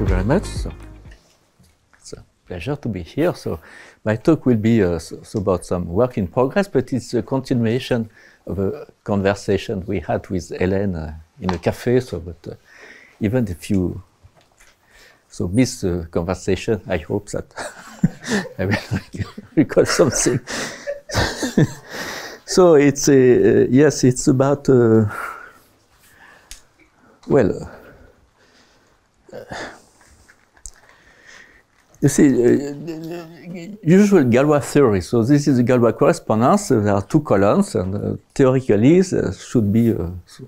you very much. So it's a pleasure to be here. So my talk will be about some work in progress, but it's a continuation of a conversation we had with Hélène in a cafe. So, but even if you miss the conversation, I hope that I will recall something. So it's yes, it's about you see, usual Galois theory. So this is the Galois correspondence. There are two columns, and theoretically there should be. So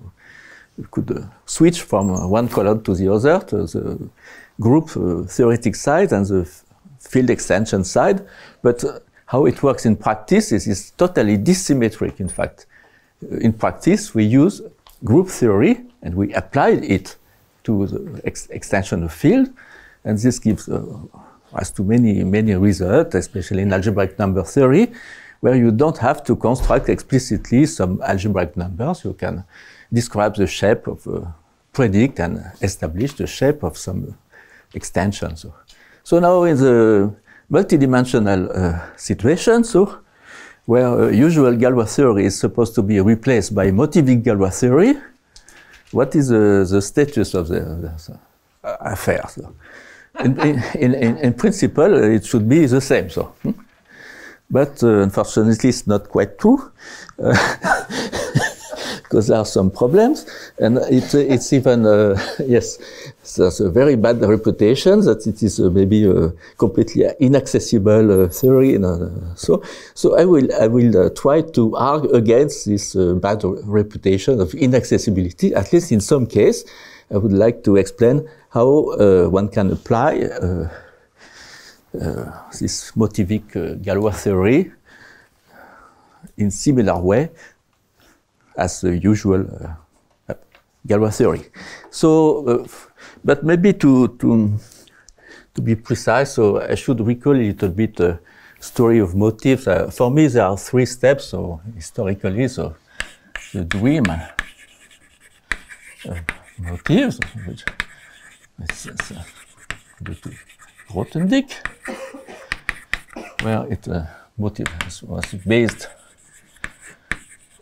you could switch from one column to the other, to the group theoretic side and the field extension side. But how it works in practice is totally dissymmetric. In fact, in practice we use group theory and we apply it to the extension of field, and this gives rise to many results, especially in algebraic number theory, where you don't have to construct explicitly some algebraic numbers. You can describe the shape of predict and establish the shape of some extension. So now in the multidimensional situation, where usual Galois theory is supposed to be replaced by motivic Galois theory, what is the status of the affair? So in principle, it should be the same. But unfortunately, it's not quite true, because there are some problems, and it's even yes, there's a very bad reputation that it is maybe a completely inaccessible theory. So I will try to argue against this bad reputation of inaccessibility. At least in some case, I would like to explain how one can apply this motivic Galois theory in similar way as the usual Galois theory. So, but maybe to be precise, so I should recall a little bit the story of motifs. For me, there are three steps. So historically, so the dream motifs, which due to Grothendieck, where it motive was based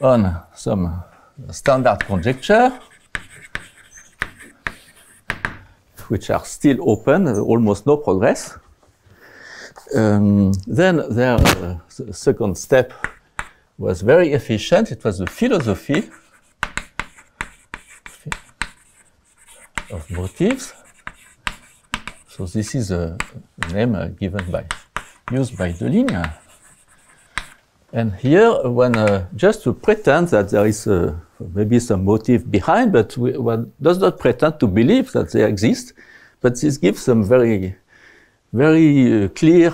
on some standard conjecture, which are still open, almost no progress. Then the second step was very efficient. It was the philosophy of motifs. So this is a name used by Deligne. And here, one just to pretend that there is maybe some motive behind, but one does not pretend to believe that they exist. But this gives some very clear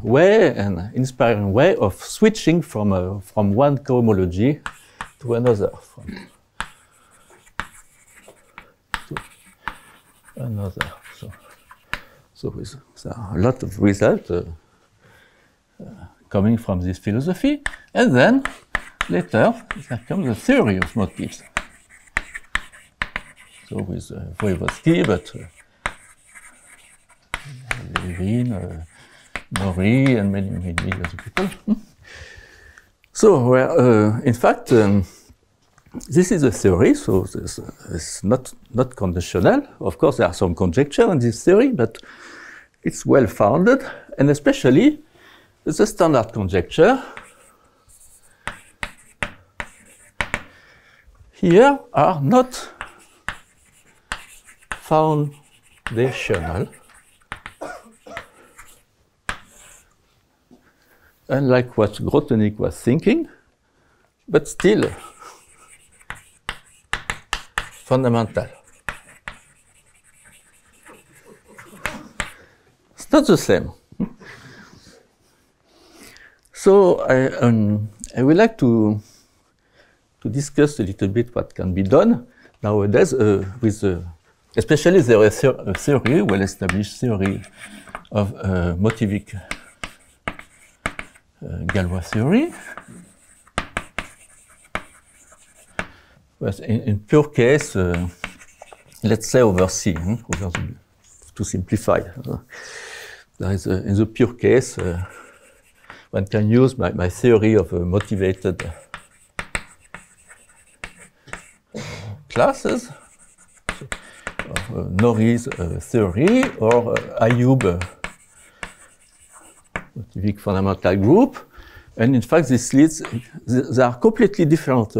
way and inspiring way of switching from one cohomology to another. So there are a lot of results coming from this philosophy, and then later there comes the theory of motifs. So with Voevodsky, but Levin, Maury, and many other people. So in fact, this is a theory, so it's not conditional. Of course, there are some conjecture in this theory, but it's well founded, and especially the standard conjecture here are not foundational, unlike what Grothendieck was thinking, but still fundamental. It's not the same. So I would like to discuss a little bit what can be done nowadays with especially the theory, well-established theory of motivic Galois theory. But in pure case, let's say over C, over the to simplify. There is in the pure case, one can use my theory of motivated classes, Norrie's theory, or Ayoub motivic fundamental group. And in fact, this leads, they are completely different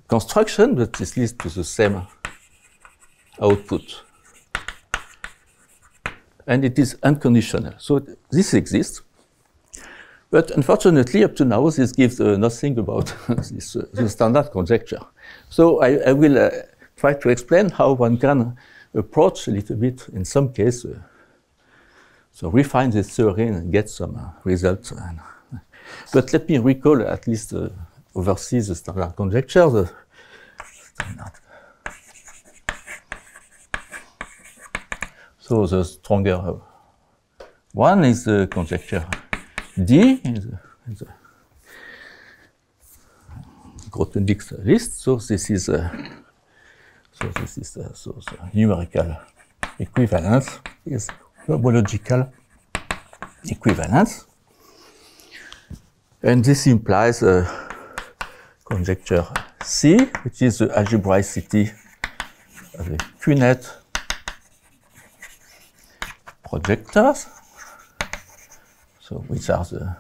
construction, but this leads to the same output. And it is unconditional. So this exists. But unfortunately, up to now, this gives nothing about this, the standard conjecture. So I will try to explain how one can approach a little bit, in some case, so refine this theory and get some results. But let me recall, at least oversee the standard conjecture. The standard. So the stronger one is the conjecture D in the Grothendieck's list. So this is the numerical equivalence is homological equivalence, and this implies conjecture C, which is the algebraicity of the QNet projectors. So which are the,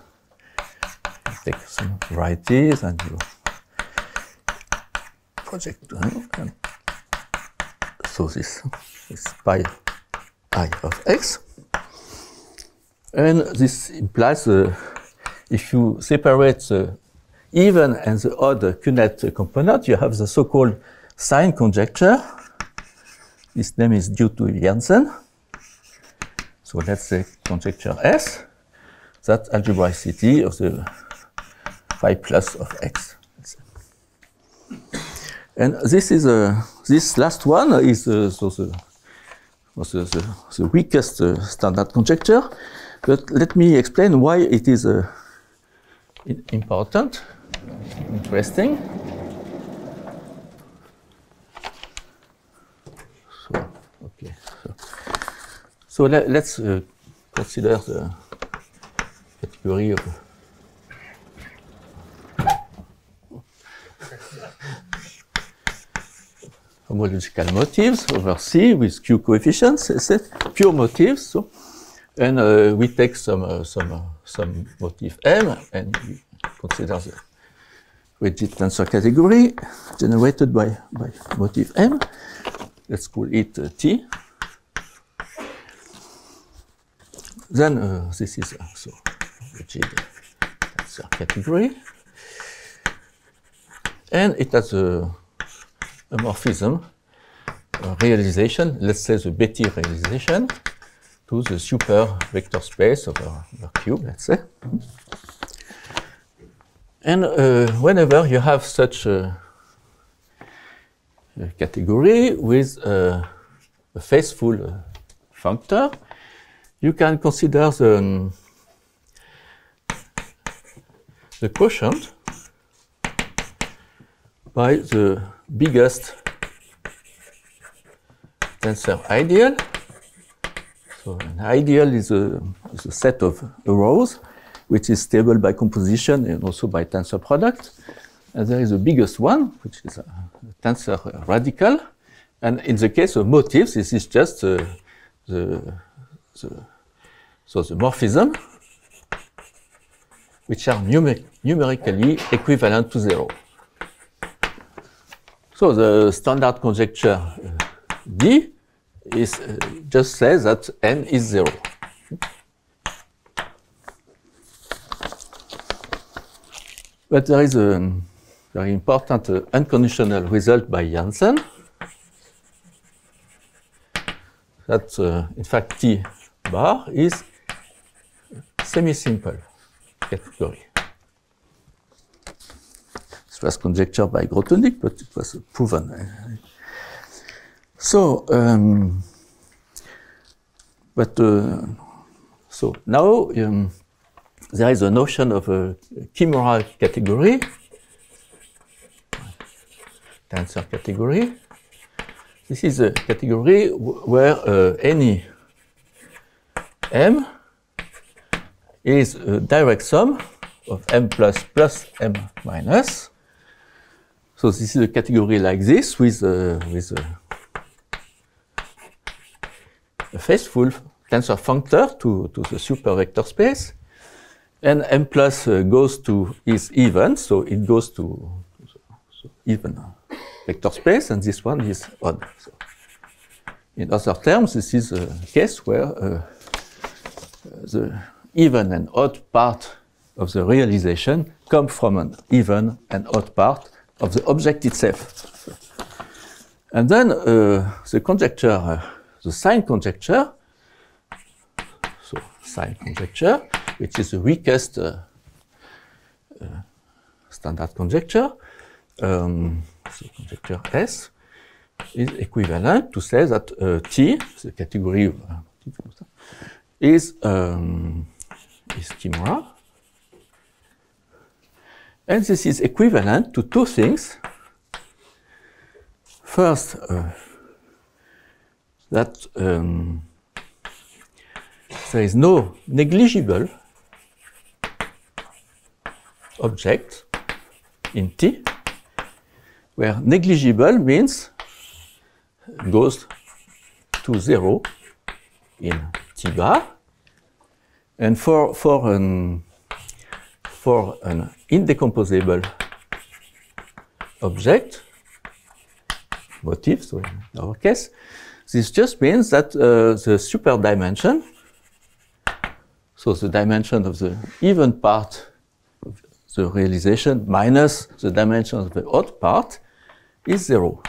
you take some varieties and you project and so this is pi I of x. And this implies if you separate the even and the odd QNet component, you have the so-called sign conjecture. This name is due to Janssen. So let's say conjecture S, that algebraicity of the phi plus of x. And this is this last one is the weakest standard conjecture. But let me explain why it is important, interesting. So, okay. So let's consider the category of homological motives over C with Q coefficients, pure motives. So, and we take some motif M and we consider the rigid tensor category generated by motif M. Let's call it T. Then this is so rigid tensor category, and it has a morphism realization. Let's say the Betty realization to the super vector space over cube, let's say. And whenever you have such a category with a faithful functor, you can consider the quotient by the biggest tensor ideal. So an ideal is a set of rows which is stable by composition and also by tensor product. And there is the biggest one, which is a tensor radical. And in the case of motifs, this is just the morphism, which are numerically equivalent to 0. So the standard conjecture D is just says that n is 0. But there is a very important unconditional result by Janssen that in fact T bar is semi-simple category. This was conjectured by Grothendieck, but it was proven. So, so now there is a notion of a chimeral category, tensor category, This is a category where any m is a direct sum of m plus plus m minus. So this is a category like this with a faithful tensor functor to the super vector space. And m plus is even, so it goes to even vector space, and this one is odd. So in other terms, this is a case where the even and odd part of the realization come from an even and odd part of the object itself. And then the conjecture, the sign conjecture, so sign conjecture, which is the weakest standard conjecture, so conjecture S, is equivalent to say that T, the category of is chimera. And this is equivalent to two things. First, that there is no negligible object in T, where negligible means goes to 0 in T bar, and for an indecomposable object, motif, so in our case, this just means that the super dimension, so the dimension of the even part of the realization minus the dimension of the odd part is 0.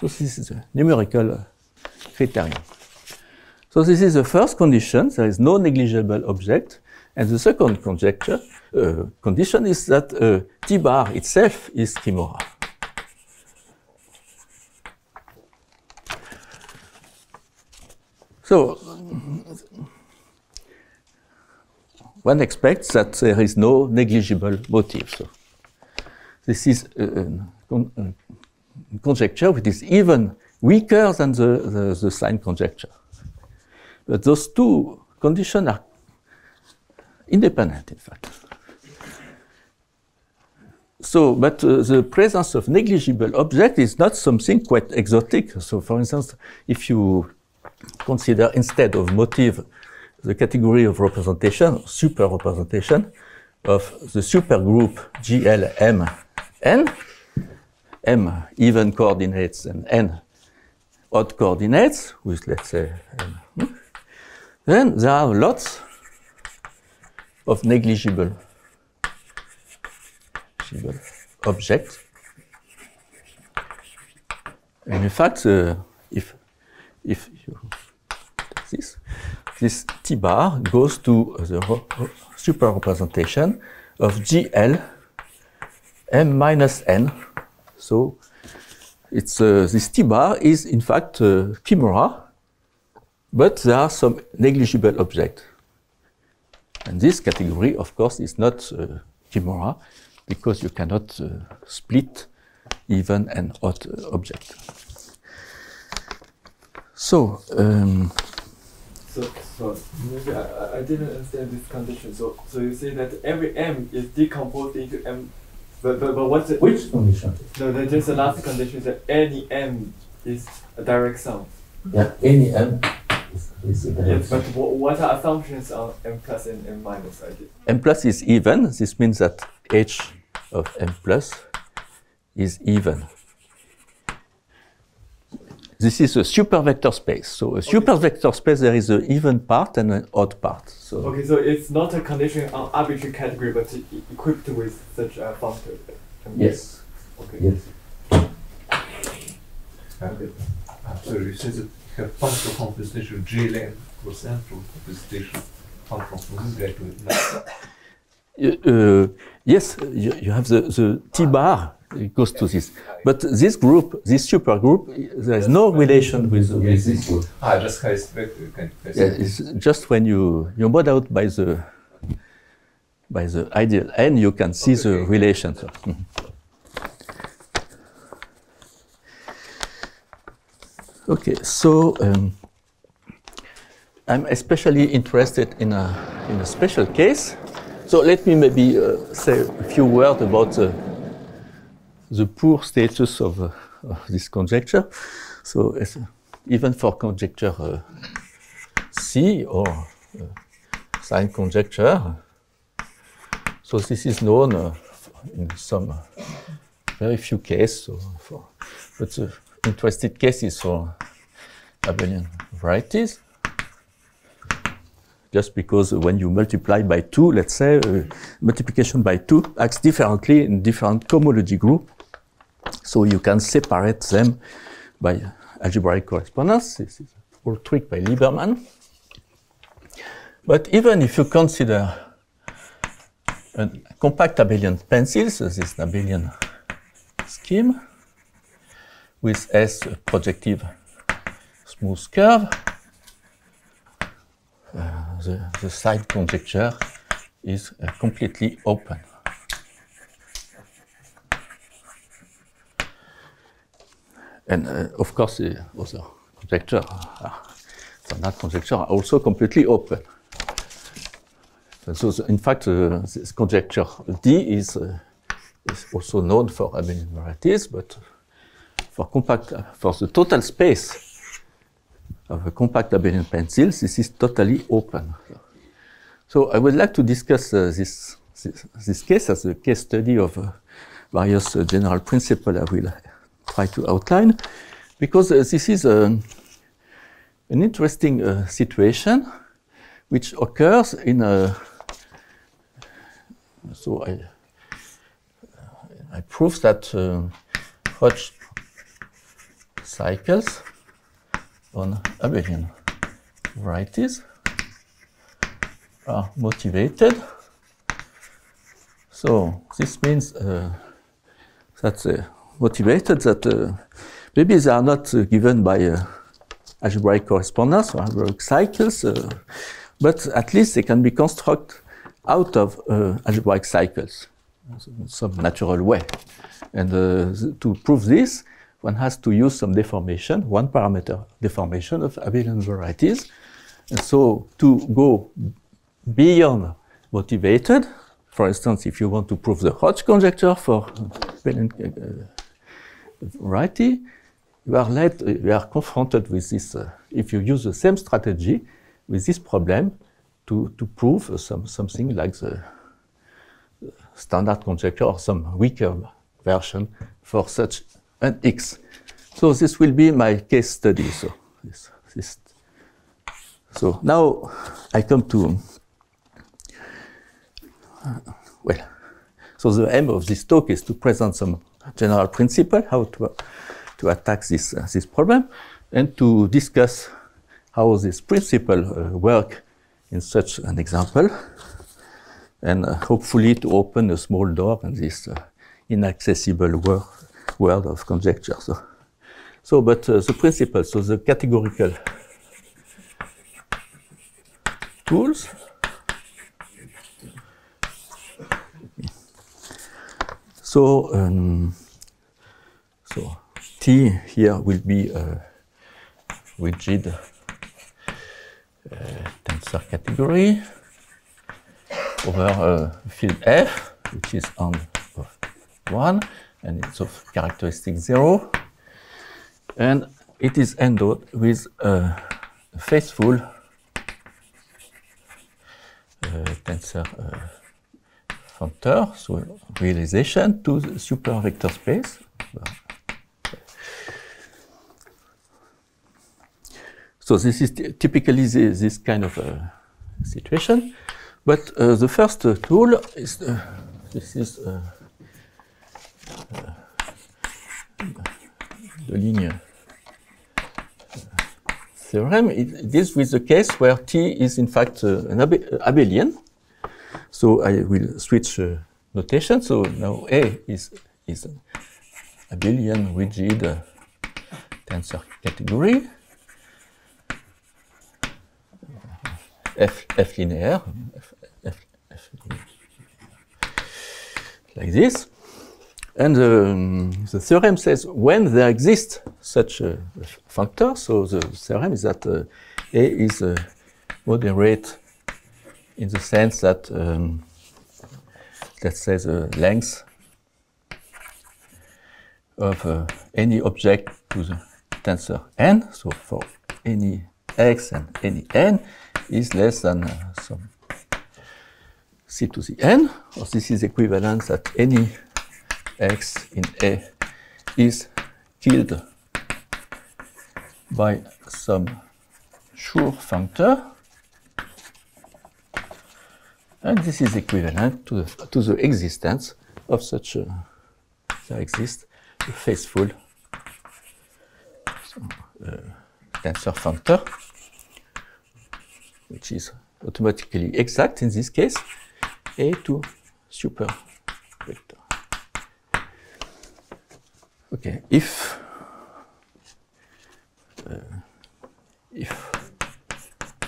So this is a numerical criterion. So this is the first condition, there is no negligible object. And the second condition is that T bar itself is chimera. So one expects that there is no negligible motive. So this is a conjecture which is even weaker than the sign conjecture. But those two conditions are independent, in fact. So, but the presence of negligible object is not something quite exotic. So, for instance, if you consider instead of motive the category of representation, super representation of the supergroup GLMN, M even coordinates and N odd coordinates with, let's say, then there are lots of negligible objects. And in fact, if you this T bar goes to the super representation of GL M minus N. So it's this T bar is in fact chimera, but there are some negligible objects. And this category, of course, is not chimera because you cannot split even and odd object. So, so maybe I didn't understand this condition. So you say that every M is decomposed into M, but what's it? Which condition? No, just the last condition that any M is a direct sum. Yeah, any M is a direct sum. But what are assumptions on M plus and M minus? M plus is even. This means that H of M plus is even. This is a super vector space. So a super vector space, there is an even part and an odd part. So okay, so it's not a condition on arbitrary category, but equipped with such a functor. Yes. Okay. Yes. Okay. So you say that you have functional compensation GLN for central compensation functional from this to yes, you have the T bar. It goes to this. But this group, this supergroup, there is no relation with this group. Just it's just when you mod out by the ideal n, you can see the relation. So. Okay, so I'm especially interested in a special case. So let me maybe say a few words about the poor status of this conjecture. So even for conjecture C or sign conjecture, so this is known in some very few cases. So but the interested cases for abelian varieties. Just because when you multiply by 2, let's say, multiplication by 2 acts differently in different cohomology groups. So you can separate them by algebraic correspondence. This is a whole trick by Lieberman. But even if you consider a compact abelian pencil, so this abelian scheme with S projective smooth curve, the side conjecture is completely open. And of course, the other conjecture, standard conjecture, are also completely open. So, in fact, this conjecture D is also known for abelian varieties, but for the total space of a compact abelian pencil, this is totally open. So I would like to discuss this case as a case study of various general principles I will try to outline, because this is an interesting situation which occurs in a. So I prove that Hodge cycles on abelian varieties are motivated. So this means that motivated that maybe they are not given by algebraic correspondence or algebraic cycles, but at least they can be constructed out of algebraic cycles in some natural way. And to prove this, one has to use some deformation, one parameter deformation of abelian varieties. And so to go beyond motivated, for instance, if you want to prove the Hodge conjecture for abelian variety, you are confronted with this, if you use the same strategy, with this problem to prove something like the standard conjecture or some weaker version for such an X. So this will be my case study. So now I come to, so the aim of this talk is to present some general principle, how to attack this problem, and to discuss how this principle work in such an example, and hopefully to open a small door in this inaccessible world of conjecture. But the principle, so the categorical tools. So T here will be a rigid tensor category over field F, which is on 1, and it's of characteristic 0. And it is endowed with a faithful tensor functor, so realization to the super vector space. So this is typically this kind of situation. But the first tool is this is the linear theorem. It deals with the case where T is in fact an abelian. So I will switch notation. So now A is an abelian rigid tensor category. F linear, F linear, like this. And the theorem says when there exists such a functor. So the theorem is that A is moderate in the sense that, let's say, the length of any object to the tensor n, so for any x and any n, is less than some c to the n, or this is equivalent that any x in A is killed by some sure functor, and this is equivalent to the existence of such a, there exists a faithful tensor functor, which is automatically exact in this case, A to super vector. Okay, if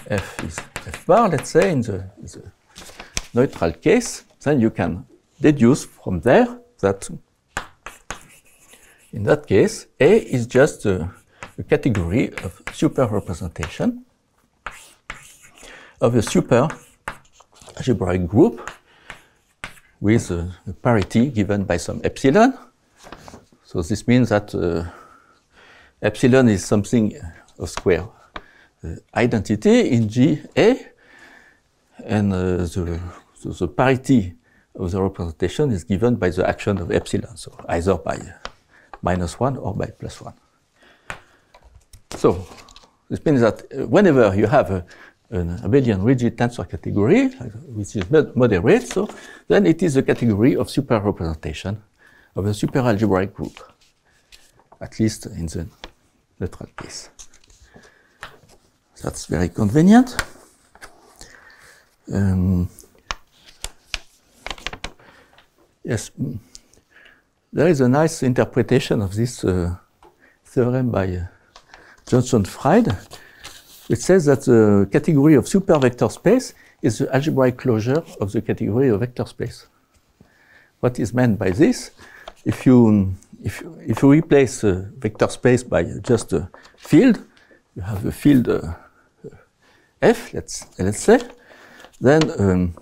f is f bar, let's say, in the neutral case, then you can deduce from there that in that case, A is just a category of super representation of a super algebraic group with a parity given by some epsilon. So this means that epsilon is something of square identity in GA, and the parity of the representation is given by the action of epsilon, so either by -1 or by +1. So this means that whenever you have an abelian rigid tensor category, which is moderate, so then it is a category of super representation of a super algebraic group, at least in the neutral case. That's very convenient. Yes, there is a nice interpretation of this theorem by Johnson-Fried, which says that the category of super vector space is the algebraic closure of the category of vector space. What is meant by this? If you replace a vector space by just a field, you have a field F, let's say, then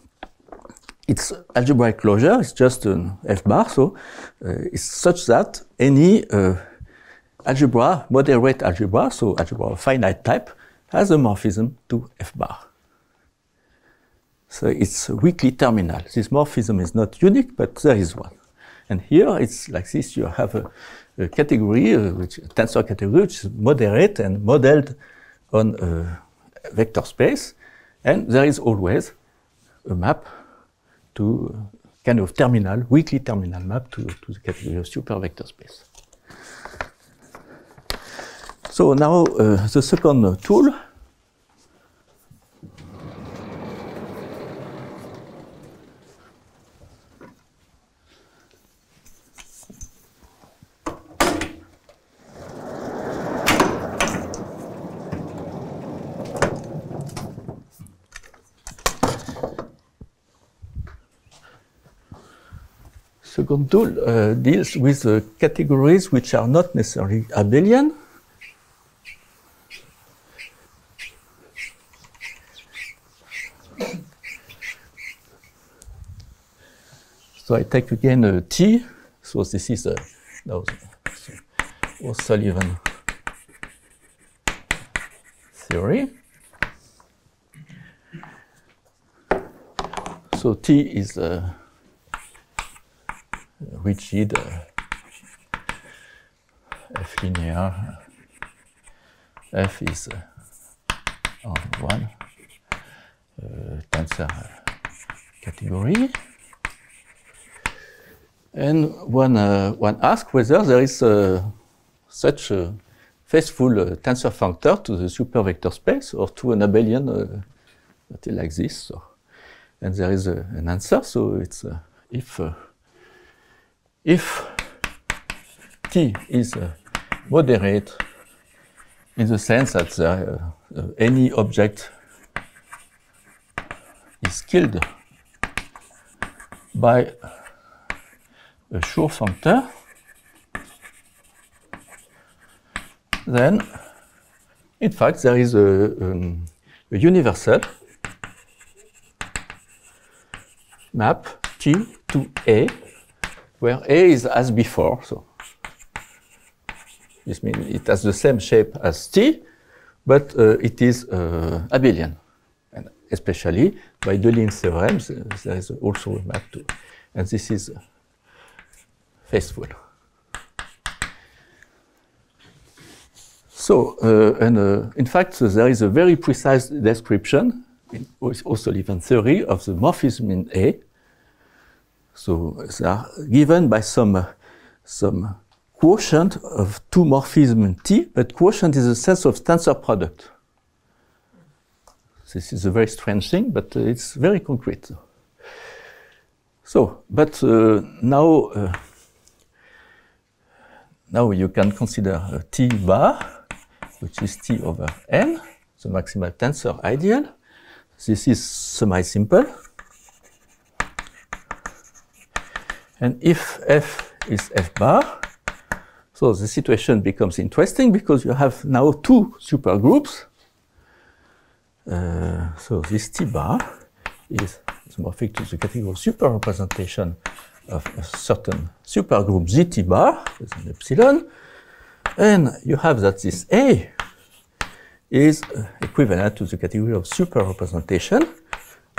its algebraic closure is just an F bar, so it's such that any algebra, moderate algebra, so algebra of finite type, has a morphism to F bar. So it's weakly terminal. This morphism is not unique, but there is one. And here it's like this, you have a category, which a tensor category, which is moderate and modeled on a vector space, and there is always a map to kind of terminal, weakly terminal map to the category of super vector space. So now the second tool. Second tool deals with categories which are not necessarily abelian. So I take again T. So this is O'Sullivan theory. So T is rigid F linear. F is on one tensor category. And one asks whether there is such a faithful tensor functor to the super vector space or to an abelian that is like this. So, and there is an answer. So it's if T is moderate in the sense that any object is killed by a sure functor, then in fact there is a universal map T to A, where A is as before. So this means it has the same shape as T, but it is abelian. And especially by Deligne theorem, there is also a map to, and this is faithful. So, in fact, there is a very precise description in O'Sullivan theory of the morphism in A. So, they are given by some quotient of two morphisms in T, but quotient is a sense of tensor product. This is a very strange thing, but it's very concrete. So, but now you can consider T bar, which is T over N, the maximal tensor ideal. This is semi-simple. And if F is F bar, so the situation becomes interesting because you have now two supergroups. So this T bar is morphic to the category of superrepresentation of a certain supergroup GT bar with an epsilon. And you have that this A is equivalent to the category of superrepresentation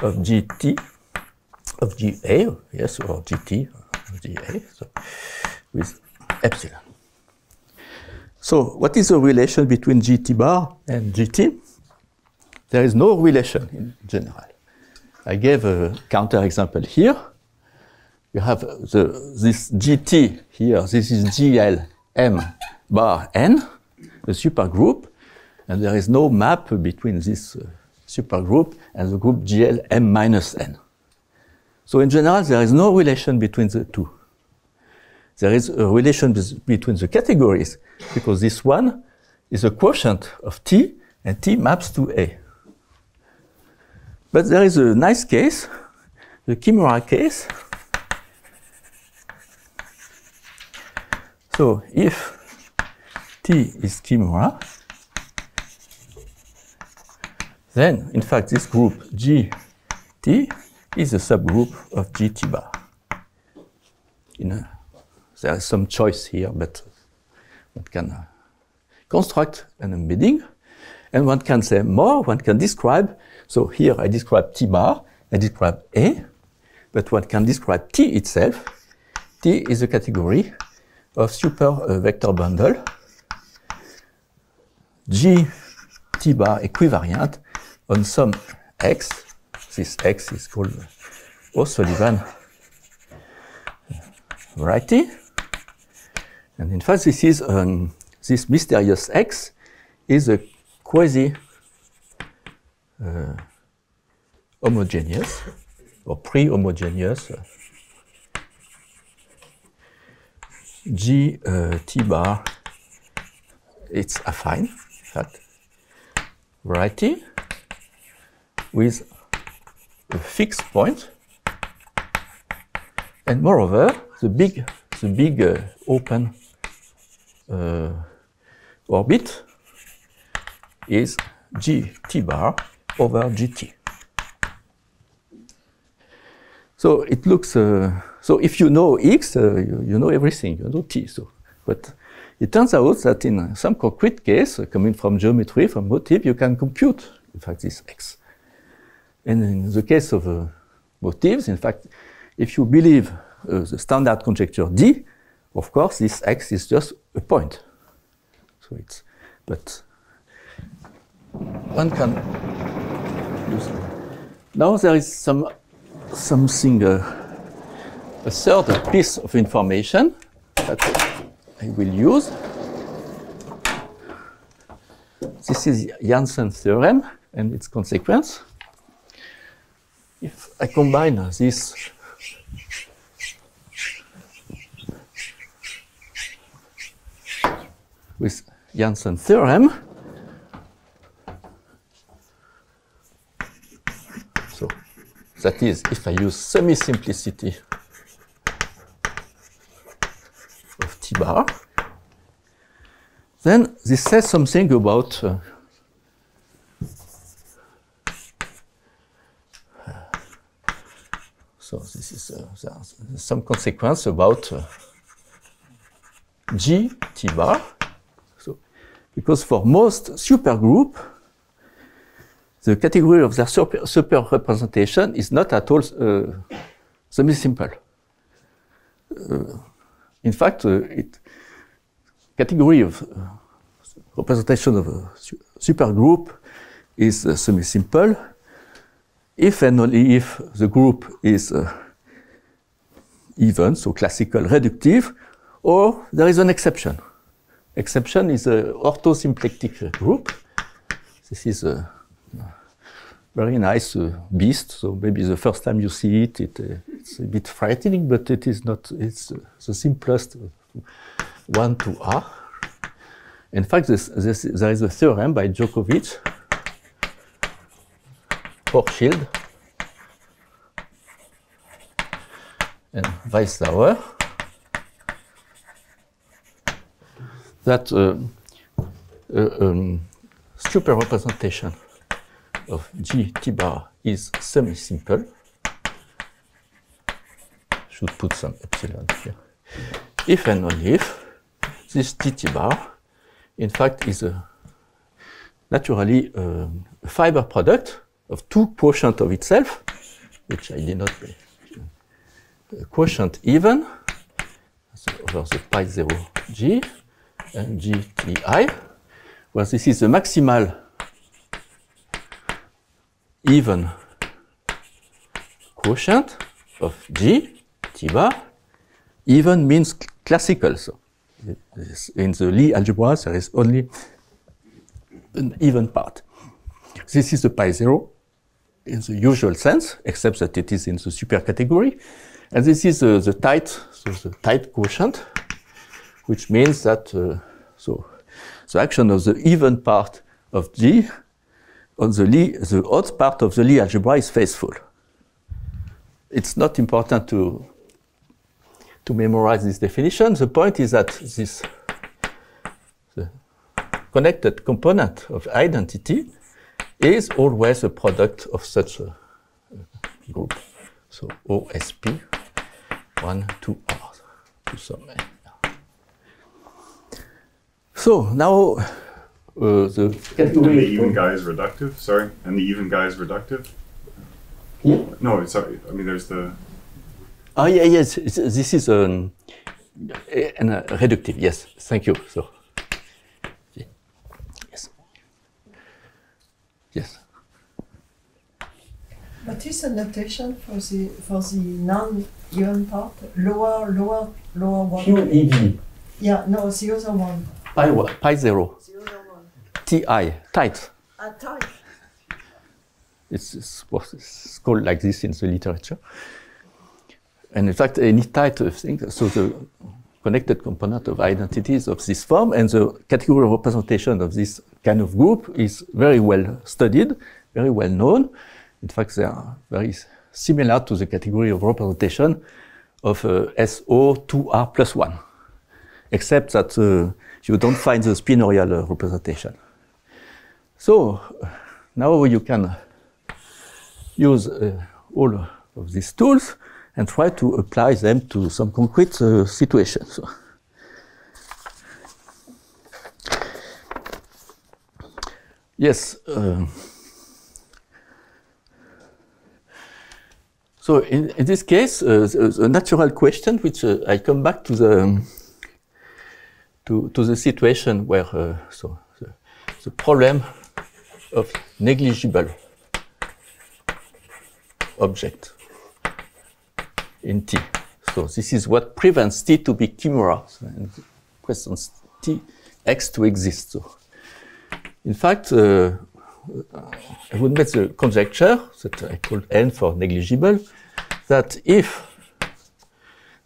of GT, of GA, yes, or GT, or GA, so with epsilon. So what is the relation between GT bar and GT? There is no relation in general. I gave a counterexample here. You have this GT here, this is GL M bar N, the supergroup, and there is no map between this supergroup and the group GL M minus N. So in general, there is no relation between the two. There is a relation between the categories, because this one is a quotient of T, and T maps to A. But there is a nice case, the Kimura case. So if T is Kimura, then in fact this group GT is a subgroup of GT bar. There is some choice here, but one can construct an embedding, and one can say more, one can describe. So here I describe T bar, I describe A, but one can describe T itself. T is a category of super vector bundle G T bar equivariant on some X. This X is called O'Sullivan variety. And in fact, this is this mysterious X is a quasi homogeneous or pre-homogeneous G T bar. It's affine, in fact, variety with a fixed point, and moreover, the big open orbit is G T bar over GT. So it looks, so if you know X, you know everything, you know T. So, but it turns out that in some concrete case, coming from geometry, from motif, you can compute, in fact, this X. And in the case of motifs, in fact, if you believe the standard conjecture D, of course, this X is just a point. So it's, but one can use it. Now there is something, a third piece of information that I will use. This is Janssen theorem and its consequence. If I combine this with Janssen theorem, so that is, if I use semi-simplicity of T bar, then this says something about so this is some consequence about G T bar. So, because for most supergroup, the category of their super representation is not at all semi-simple. In fact, category of representation of a supergroup is semi-simple if and only if the group is even, so classical reductive, or there is an exception. Exception is an orthosymplectic group. This is a very nice beast, so maybe the first time you see it, it's a bit frightening, but it is not, it's the simplest 1 to R. In fact, there is a theorem by Djokovic, Hochschild, and Weissauer, that super representation of G T bar is semi-simple. Should put some epsilon here. If and only if this G T bar, in fact, is naturally a fiber product of two quotient of itself, which I did not pay. Quotient even, so over the pi 0 G and G T I, where this is the maximal even quotient of G T bar. Even means classical, so in the Lie algebra there is only an even part. This is the pi 0 in the usual sense, except that it is in the super category. And this is the tight quotient, which means that so the action of the even part of G on the odd part of the Lie algebra is faithful. It's not important to memorize this definition. The point is that the connected component of identity is always a product of such a group. So OSP 1 to R to some n. So now the category. And the even guy is reductive. Sorry, and the even guy is reductive. Yeah. No, sorry. I mean, there's the. Oh yeah, yes. This is an reductive. Yes, thank you. So yes, yes. What is the notation for the non-even part? Lower one. QEV. Yeah, no, the other one. Pi 0. The other one. TI, tight. Tight. It's called like this in the literature. And in fact, any tight thing, so the connected component of identities of this form and the category of representation of this kind of group is very well studied, very well known. In fact, they are very similar to the category of representation of SO2R plus 1, except that you don't find the spinorial representation. So now you can use all of these tools and try to apply them to some concrete situations. Yes. So in this case, a natural question, which I come back to the situation where the problem of negligible object in T. So this is what prevents T to be chimera, and prevents X to exist. So in fact, I would make the conjecture that I call N for negligible, that if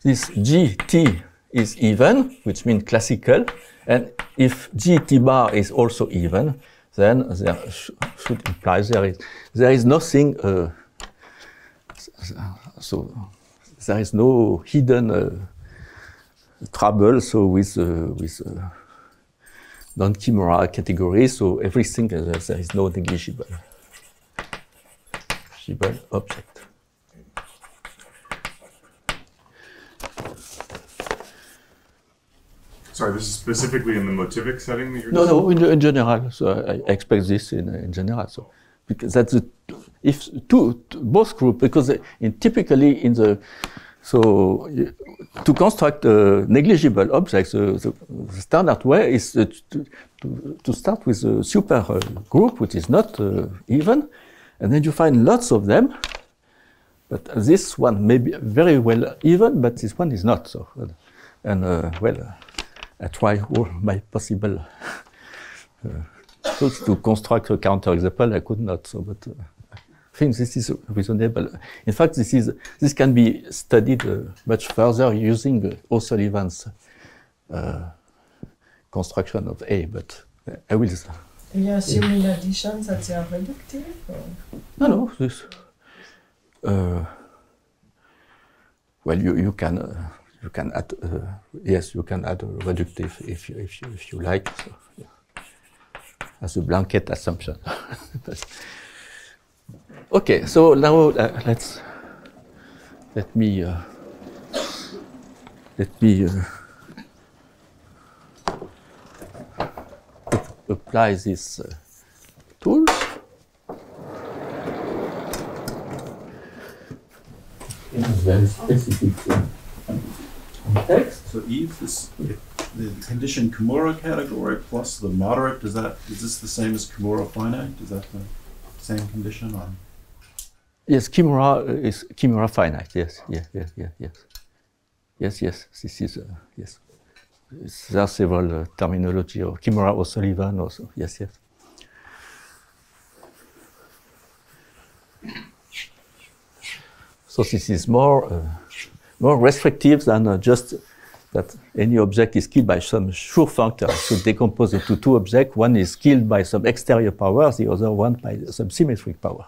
this GT is even, which means classical, and if GT bar is also even, then there should imply there is nothing. So there is no hidden trouble. So with non-chimera category, so everything there is no negligible object. Sorry, this is specifically in the motivic setting that you're No, in general. So I expect this in general. So because that's if both groups, because typically in the to construct negligible objects, the standard way is to start with a super group which is not even, and then you find lots of them. But this one may be very well even, but this one is not. So, and well, I try all my possible tools to construct a counterexample. I could not. So, but I think this is reasonable. In fact, this can be studied much further using O'Sullivan's construction of A. But I will. You assume in addition that they are reductive? Or? No. This. Well, you can add yes, you can add a reductive if you like, so, yeah. As a blanket assumption. Okay, so now let me apply this tool. Very specific context. So Yves, the condition Kimura category plus the moderate, is this the same as Kimura finite? Is that the same condition on? Yes, Kimura is Kimura finite. Yes. Yes. This is yes. There are several terminology of Kimura O'Sullivan also. Yes. So this is more restrictive than just that any object is killed by some sure functor. So decompose into two objects. One is killed by some exterior power, the other one by some symmetric power.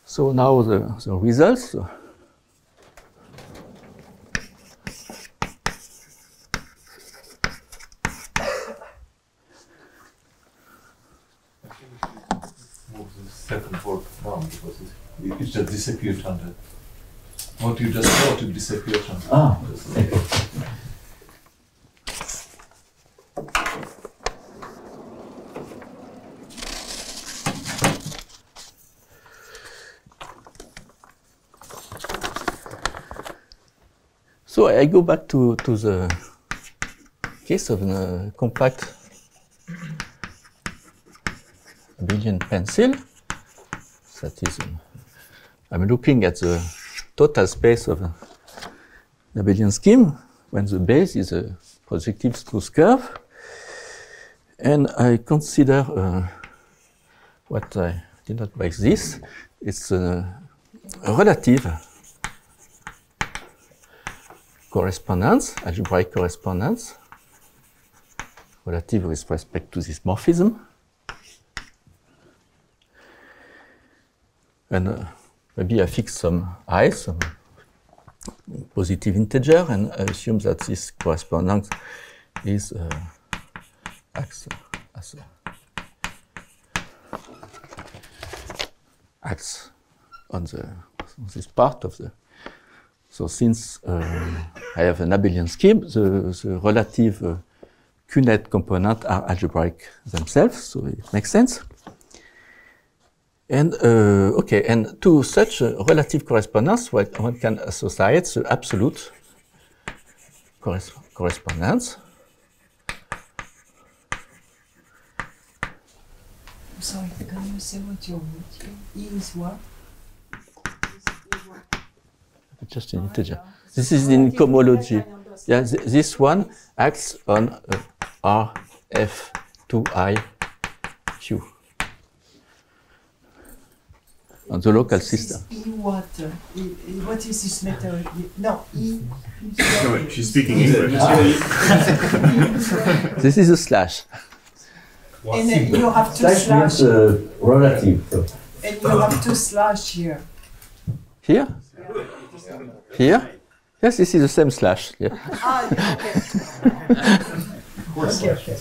So now the results. Second word down because it just disappeared under. What you just thought it disappeared under. So I go back to the case of a compact abelian pencil. That is, I'm looking at the total space of an abelian scheme when the base is a projective smooth curve, and I consider what I did not make this. It's a relative correspondence, algebraic correspondence, relative with respect to this morphism. And maybe I fix some I, some positive integer, and I assume that this correspondence is acts on this part of the. So since I have an abelian scheme, the relative Q-net components are algebraic themselves, so it makes sense. And okay, and to such a relative correspondence, one can associate the absolute correspondence. I'm sorry, can you say what your E is what? Just an integer. This is in cohomology. Yeah, this one acts on RF2I Q. On the local system. E what? What is this letter? No, E. No, she's speaking English. This is a slash. And then you have two Slash slash. means relative. And you have two slash here. Here? Here? Yes, this is the same slash. Yeah. Okay.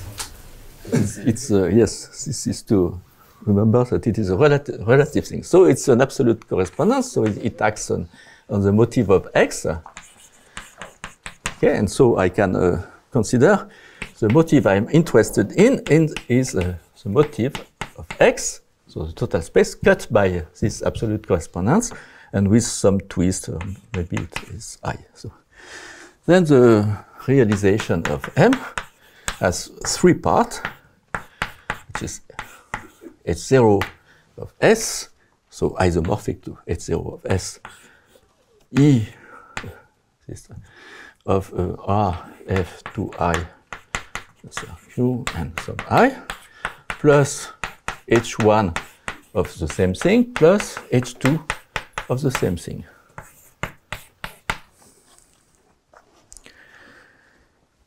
It's yes, this is to remember that it is a relative thing. So it's an absolute correspondence, so it acts on the motive of X. Okay, and so I can consider the motive I'm interested in is the motive of X, so the total space cut by this absolute correspondence, and with some twist, maybe it is I. So then the realization of M has three parts, which is H0 of S, so isomorphic to H0 of S, E of R, F to I, so Q and some I, plus H1 of the same thing, plus H2 of the same thing.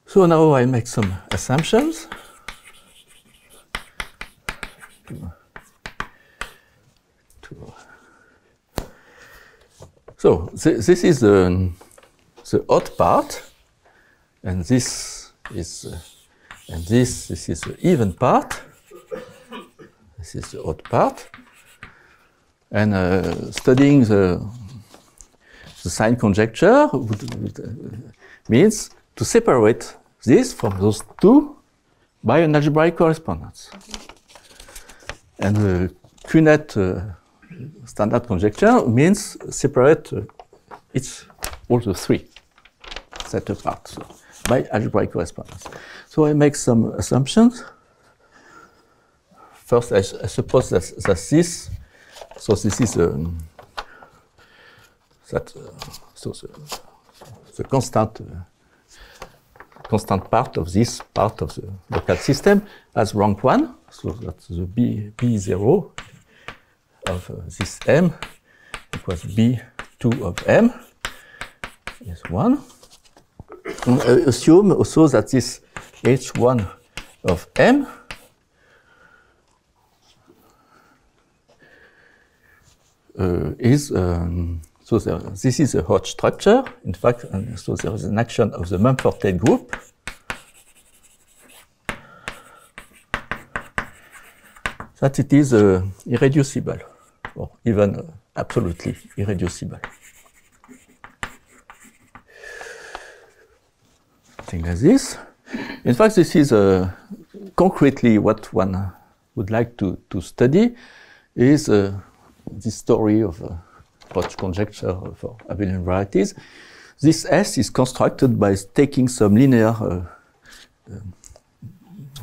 So now I make some assumptions. So this is the odd part, and this is this is the even part. This is the odd part, and studying the sign conjecture means to separate this from those two by an algebraic correspondence. And the QNet standard conjecture means separate all the three set apart, so by algebraic correspondence. So I make some assumptions. First, I suppose that this, so this is the constant part of this part of the local system as rank 1, so that's the B0 of this M equals B2 of M is 1. Assume also that this H1 of M is so this is a hot structure. In fact, so there is an action of the Mumford group. That it is irreducible, or even absolutely irreducible. Something like this. In fact, this is concretely what one would like to study is this story of Hodge conjecture for abelian varieties. This S is constructed by taking some linear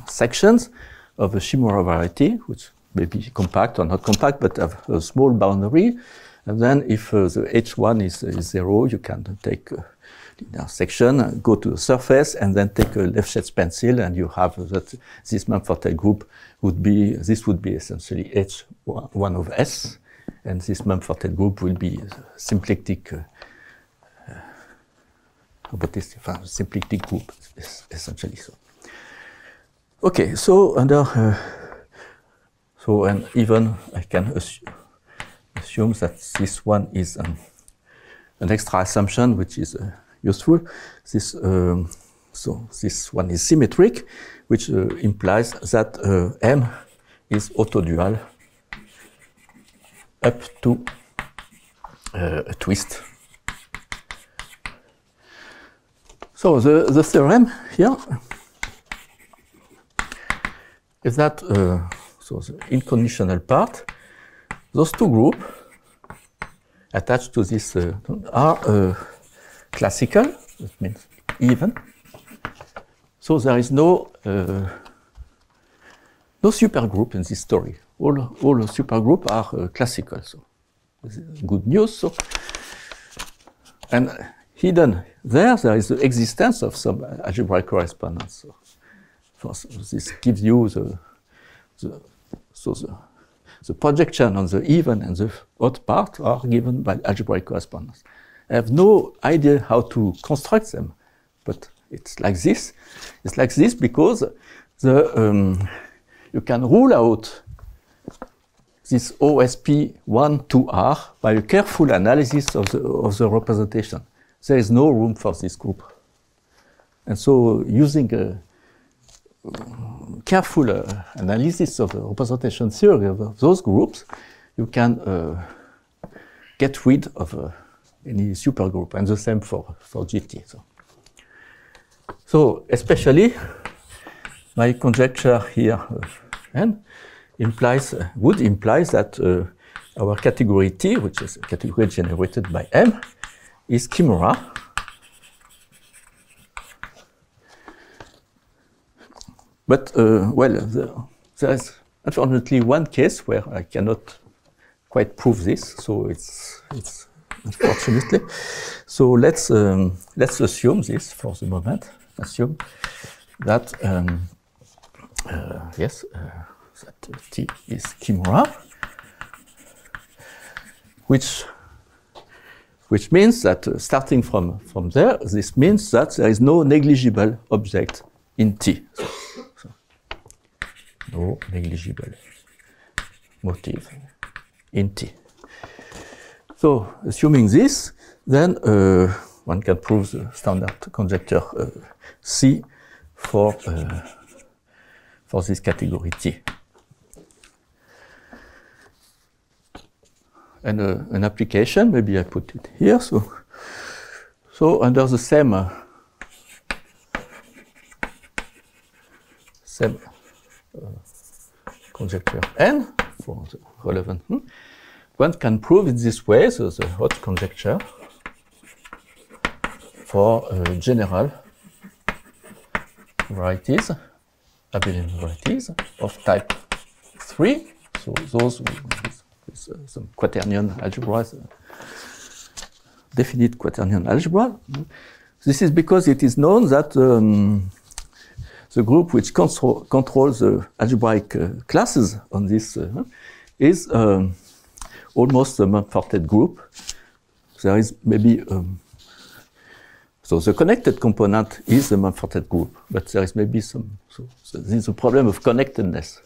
sections of a Shimura variety, which may be compact or not compact, but have a small boundary. And then if the H1 is 0, you can take a linear section, go to the surface, and then take a Lefschetz pencil, and you have that this Mumford group would be essentially H1 of S. And this Mumford group will be a symplectic symplectic group, essentially so. Okay, so under and even I can assume that this one is an extra assumption which is useful. This so this one is symmetric, which implies that M is autodual up to a twist. So the theorem here is that so the inconditional part, those two groups attached to this are classical, that means even. So there is no supergroup in this story. All the supergroups are classical. So this is good news. So, and hidden there is the existence of some algebraic correspondence. So this gives you the projection on the even and the odd part are given by algebraic correspondence. I have no idea how to construct them, but it's like this. It's like this because you can rule out this OSP 1 to R by a careful analysis of the representation. there is no room for this group. And so using a careful analysis of the representation theory of those groups, you can get rid of any supergroup, and the same for GT. So especially my conjecture here N would imply that our category T, which is a category generated by M, is chimera. But, well, there is unfortunately one case where I cannot quite prove this, so it's unfortunately. So let's assume this for the moment. Assume that yes, that T is chimera, which means that starting from there, this means that there is no negligible object in T. So, no negligible motive in T. So, assuming this, then one can prove the standard conjecture C for this category T. And an application, maybe I put it here. So under the same conjecture N for the relevant, one can prove it this way. So the hot conjecture for general varieties, abelian varieties of type 3. So those with some quaternion algebra, definite quaternion algebra. This is because it is known that the group which controls the algebraic classes on this is almost a Mumford group. There is maybe so the connected component is the Mumford group, but there is maybe some. So this is a problem of connectedness.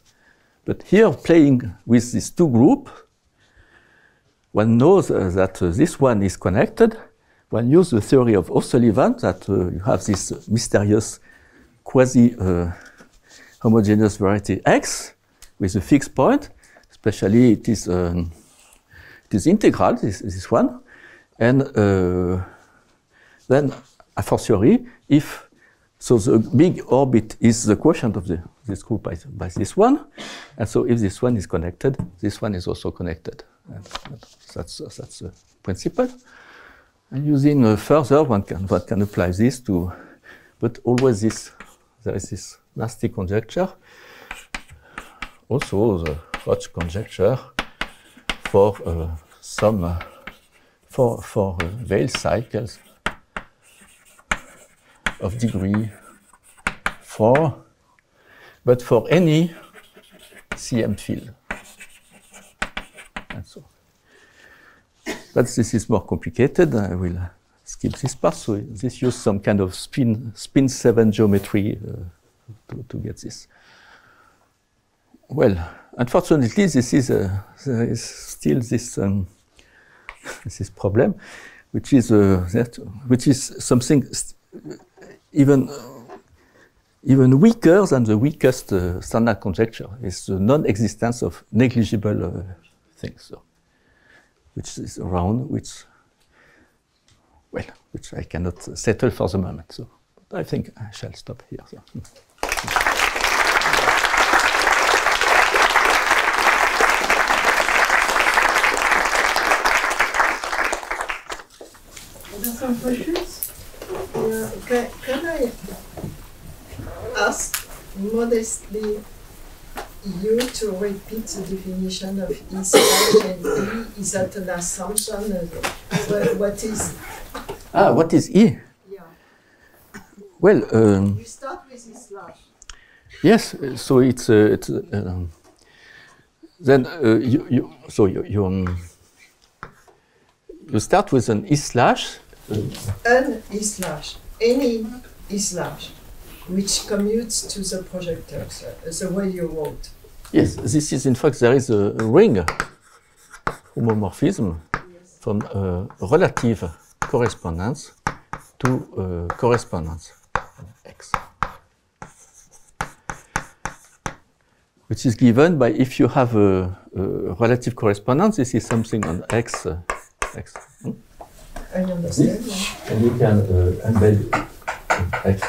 But here, playing with these two groups, one knows that this one is connected. One uses the theory of O'Sullivan that you have this mysterious quasi-homogeneous variety X with a fixed point. Especially, it is integral, this one. And then, a fortiori, if so, the big orbit is the quotient of this group by this one. And so, if this one is connected, this one is also connected. And that's the principle. And using further, one can apply this to, but always there is this nasty conjecture. Also, the Hodge conjecture for some for Weyl cycles of degree 4, but for any CM field. And so, but this is more complicated. I will skip this part. So this uses some kind of spin 7 geometry to get this. Well, unfortunately, there is still this this problem, which is something even weaker than the weakest standard conjecture. Is the non-existence of negligible things, so, which is around which I cannot settle for the moment. So, but I think I shall stop here. So. Some questions? Can I ask modestly you to repeat the definition of E slash and E? Is that an assumption? What is? What is E? Yeah. Well, you start with E slash. Yes. So it's then you start with an E slash. An E slash, any E slash, which commutes to the projector, the way you wrote. Yes, this is in fact there is a ring homomorphism from relative correspondence to correspondence X, which is given by if you have a relative correspondence. This is something on X. X. I understand. And you can embed X.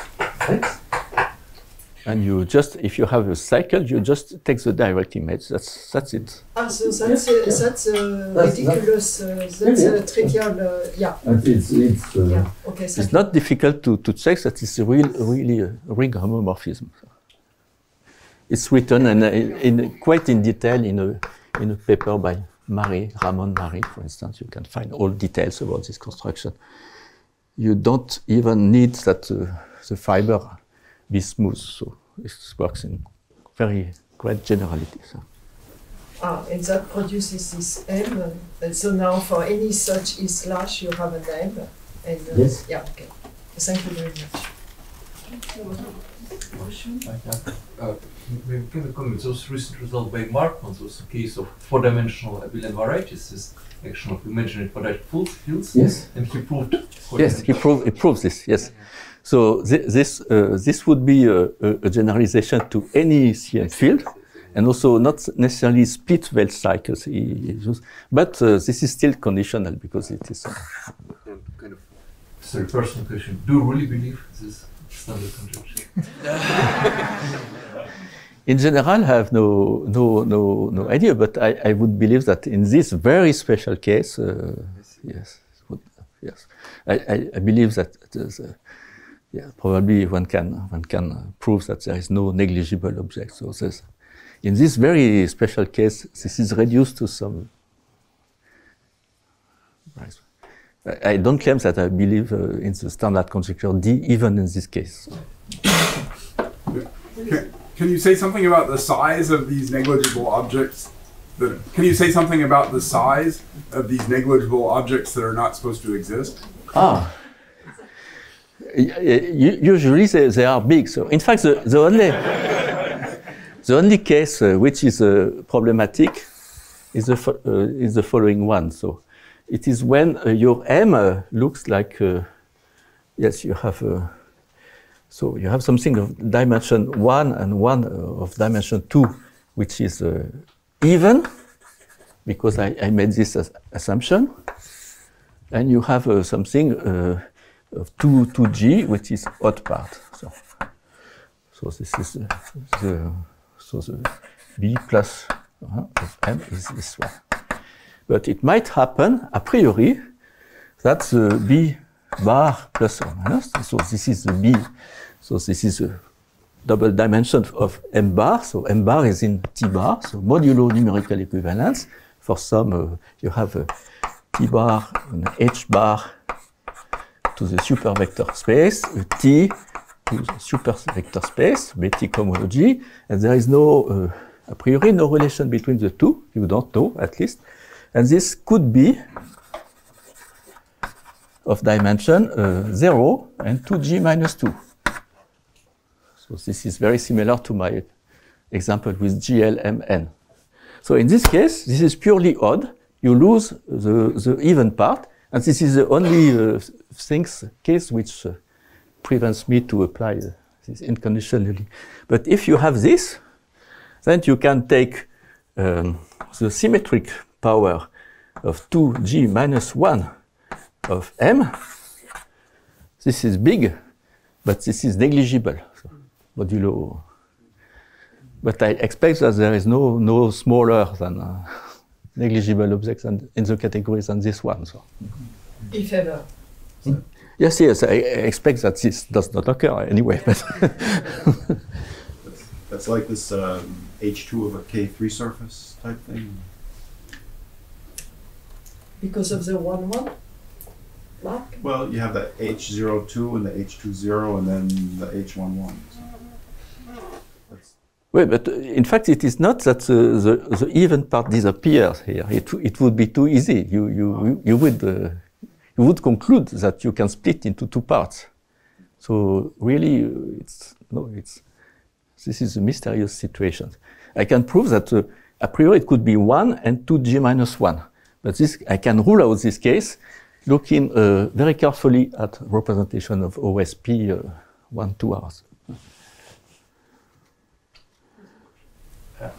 And you just, if you have a cycle, you just take the direct image. That's it. Ah, so that's ridiculous. That's trivial. Yeah. And Yeah. Okay. It's not difficult to check that it's really a ring homomorphism. It's written quite in detail in a paper by Ramon Marie, for instance. You can find all details about this construction. You don't even need that the fiber be smooth, so it works in very great generalities. And that produces this M. And so now for any such E slash, you have an M. And yes. Yeah. Okay. Thank you very much. We can comment. Those recent results by Markman was a case of four-dimensional abelian varieties. This action of, you mentioned it, quadratic fields. Yes. And he proved. Yes, he proves this. Yes. So this would be a generalization to any CM field, and also not necessarily split Welt cycles. But this is still conditional because it is. Kind of, sorry, personal question. Do you really believe this standard conjecture? In general, I have no idea, but I would believe that in this very special case, yes, yes, I believe that yeah, probably one can prove that there is no negligible object. So in this very special case, this is reduced to some. I don't claim that I believe in the standard conjecture D even in this case. Can you say something about the size of these negligible objects? Can you say something about the size of these negligible objects that are not supposed to exist? Usually they are big. So in fact, the only case which is problematic is the following one. So it is when your M looks like yes, you have. So you have something of dimension 1 and one of dimension 2, which is even, because I made this assumption. And you have something of 2G, which is odd part. So this is the B plus of M is this one. But it might happen, a priori, that the B bar plus or minus, so this is the B. So this is a double dimension of M bar. So M bar is in T bar. So modulo numerical equivalence. For some, you have a T bar and H bar to the super vector space, a T to the super vector space, Betti cohomology, and there is no, a priori, no relation between the two. You don't know, at least. And this could be of dimension 0 and 2G minus 2. So this is very similar to my example with GLMN. So in this case, this is purely odd. You lose the even part, and this is the only case which prevents me to apply this unconditionally. But if you have this, then you can take the symmetric power of 2G minus 1 of M. This is big, but this is negligible. So, modulo. But I expect that there is no smaller than negligible objects in the category than this one. So. If ever. Yes, I expect that this does not occur anyway. But that's like this H2 of a K3 surface type thing? Because of the 1-1? Mark? Well, you have the H02 and the H20 and then the H11. Well, but in fact, it is not that the even part disappears here. It would be too easy. You would conclude that you can split into two parts. So really, this is a mysterious situation. I can prove that a priori it could be 1 and 2G minus 1. But this, I can rule out this case looking very carefully at representation of OSP 1-2 hours.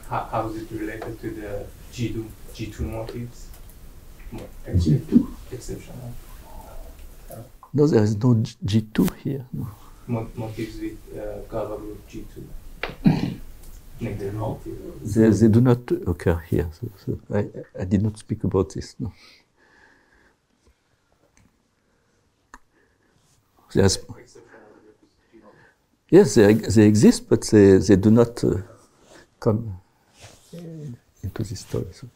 How is it related to the G2 motifs? Exceptional. No, there is no G2 here. No. Motifs with Galois group G2. Negative motif. They do not occur here. So I did not speak about this. No. Yes, they exist, but they do not come into this story. So.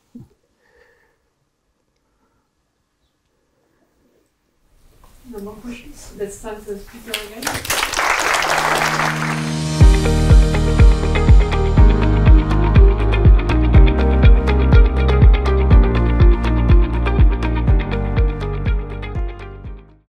No more questions? Let's thank the speaker again.